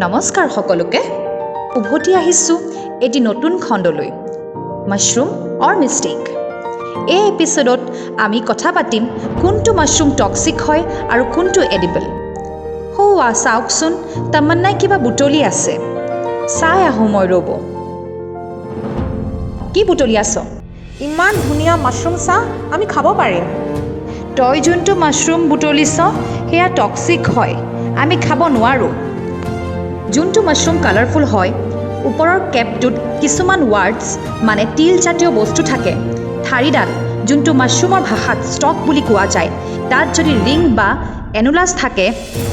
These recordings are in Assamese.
নমস্কাৰ সকলোকে উভতি আহিছোঁ এটি নতুন খণ্ডলৈ মাশৰুম অৰ মিষ্টেক। এই এপিছডত আমি কথা পাতিম কোনটো মাশৰুম টক্সিক হয় আৰু কোনটো এডিবল। চাওকচোন তামান্নাই কিবা বুটলি আছে, চাই আহোঁ মই ৰ'ব। কি বুটলি আছ? ইমান ধুনীয়া মাশৰুম চাহ, আমি খাব পাৰিম। তই যোনটো মাশৰুম বুটলিছ সেয়া টক্সিক হয়, আমি খাব নোৱাৰোঁ। যোনটো মাশৰুম কালাৰফুল হয়, ওপৰৰ কেপটোত কিছুমান ৱাৰ্ডছ মানে তিলজাতীয় বস্তু থাকে। ঠাৰিডাল যোনটো মাশৰুমৰ ভাষাত ষ্টক বুলি কোৱা যায়, তাত যদি ৰিং বা এনুলাছ থাকে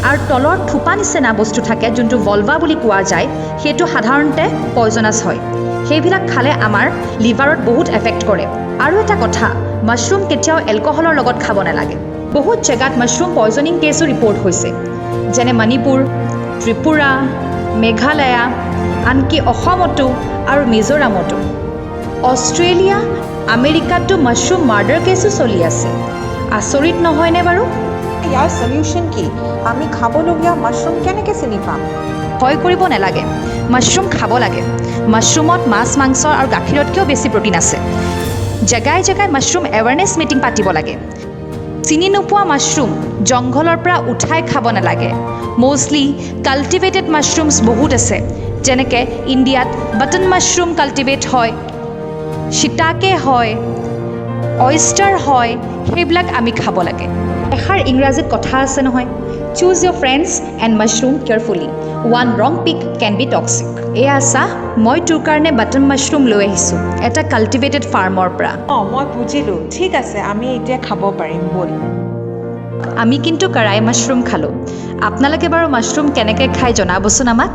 আৰু তলৰ থোপা নিচিনা বস্তু থাকে যোনটো ভলভা বুলি কোৱা যায়, সেইটো সাধাৰণতে পয়জনাছ হয়। সেইবিলাক খালে আমাৰ লিভাৰত বহুত এফেক্ট কৰে। আৰু এটা কথা, মাশৰুম কেতিয়াও এলকহলৰ লগত খাব নালাগে। বহুত জেগাত মাশৰুম পয়জনিং কেছো ৰিপৰ্ট হৈছে, যেনে মণিপুৰ, ত্ৰিপুৰা, মেঘালয়া, আনকি অসমতো আৰু মিজোৰামতো। অষ্ট্ৰেলিয়া, আমেৰিকাতো মাশৰুম মাৰ্ডাৰ কেছো চলি আছে। আচৰিত নহয়নে বাৰু? ইয়াৰ সলিউশ্যন কি? আমি খাবলগীয়া মাশৰুম কেনেকৈ চিনি পাম? ভয় কৰিব নালাগে, মাশৰুম খাব লাগে। মাশৰুমত মাছ, মাংস আৰু গাখীৰতকৈও বেছি প্ৰটিন আছে। জেগাই জেগাই মাশৰুম এৱাৰনেছ মিটিং পাতিব লাগে। চিনি নোপোৱা মাশৰুম জংঘলৰ পৰা উঠাই খাব নালাগে। মষ্টলি কাল্টিভেটেড মাশৰুমছ বহুত আছে, যেনেকৈ ইণ্ডিয়াত বাটন মাশৰুম কাল্টিভেট হয়, শিতাকে হয়, অয়েষ্টাৰ হয়, সেইবিলাক আমি খাব লাগে। এষাৰ ইংৰাজীত কথা আছে নহয়, choose your friends and mushroom carefully, one ৰং পিক কেন বি টক্সিক। এয়া চাহ, মই তোৰ কাৰণে বাটন মাশৰুম লৈ আহিছোঁ এটা কাল্টিভেটেড ফাৰ্মৰ পৰা। মই বুজিলোঁ, ঠিক আছে, আমি এতিয়া খাব পাৰিম, ব'ল। আমি কিন্তু কাৰাই মাশৰুম খালোঁ। আপোনালোকে বাৰু মাশৰুম কেনেকৈ খাই জনাবচোন আমাক।